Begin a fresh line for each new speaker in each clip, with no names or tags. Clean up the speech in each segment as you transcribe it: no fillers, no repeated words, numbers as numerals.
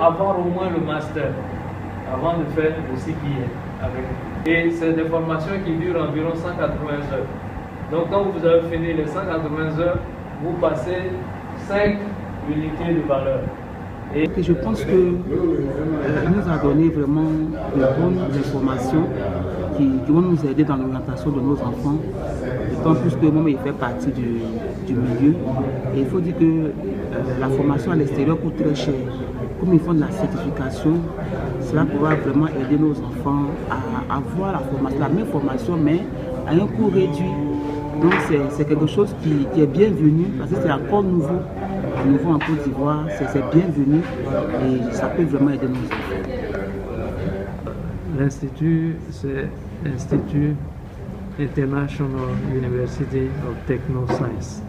avoir au moins le master avant de faire le CPA avec. Et c'est des formations qui durent environ 180 heures. Donc quand vous avez fini les 180 heures, vous passez 5 unités de valeur.
Et je pense que nous a donné vraiment de bonnes informations qui vont nous aider dans l'orientation de nos enfants. D'autant plus que moi, il fait partie du milieu. Et il faut dire que la formation à l'extérieur coûte très cher. Comme ils font de la certification, cela pourra vraiment aider nos enfants à avoir la même formation, mais à un coût réduit. Donc c'est quelque chose qui est bienvenu, parce que c'est encore nouveau en Côte d'Ivoire, c'est bienvenu et ça peut vraiment aider nos enfants.
L'Institut, c'est l'Institut International University of Technoscience.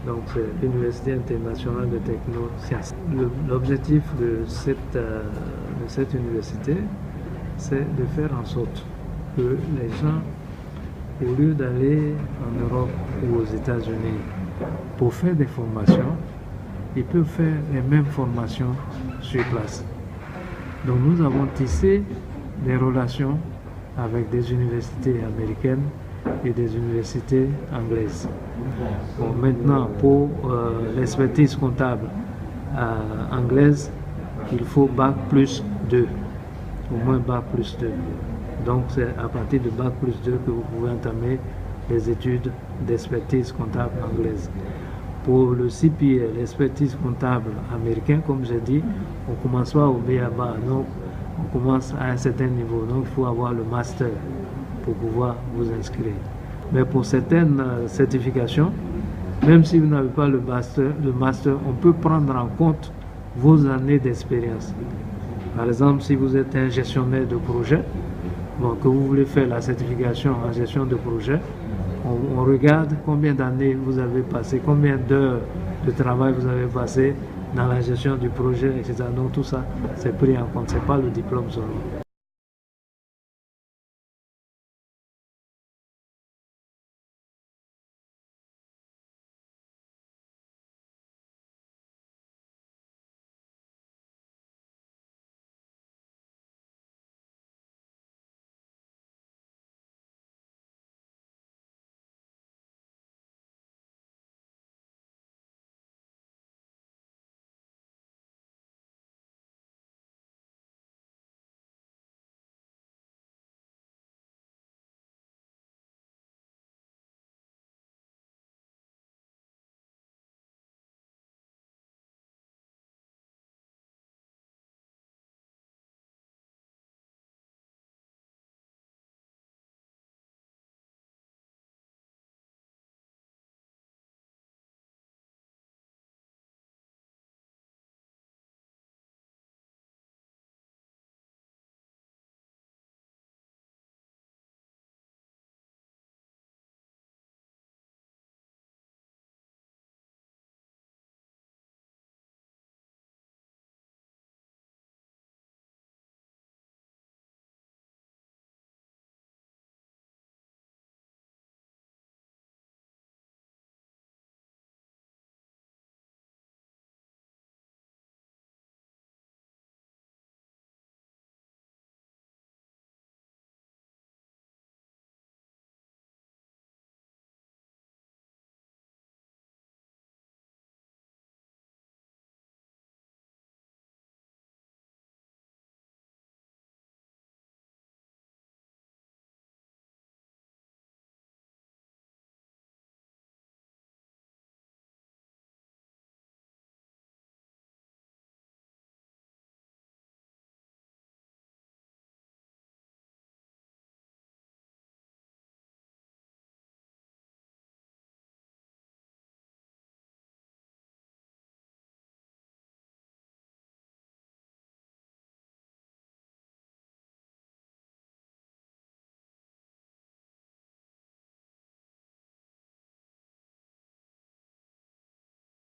Donc c'est l'Université internationale de technosciences. L'objectif de cette université, c'est de faire en sorte que les gens, au lieu d'aller en Europe ou aux États-Unis pour faire des formations, ils peuvent faire les mêmes formations sur place. Donc nous avons tissé des relations avec des universités américaines et des universités anglaises. Bon, maintenant, pour l'expertise comptable anglaise, il faut Bac plus 2, au moins Bac plus 2. Donc c'est à partir de Bac plus 2 que vous pouvez entamer les études d'expertise comptable anglaise. Pour le CPA, l'expertise comptable américain, comme j'ai dit, on ne commence pas au B.A.B.A. Donc on commence à un certain niveau. Donc il faut avoir le master pour pouvoir vous inscrire. Mais pour certaines certifications, même si vous n'avez pas le master, on peut prendre en compte vos années d'expérience. Par exemple, si vous êtes un gestionnaire de projet, bon, que vous voulez faire la certification en gestion de projet, on regarde combien d'années vous avez passé, combien d'heures de travail vous avez passé dans la gestion du projet, etc. Donc tout ça, c'est pris en compte, ce n'est pas le diplôme seulement.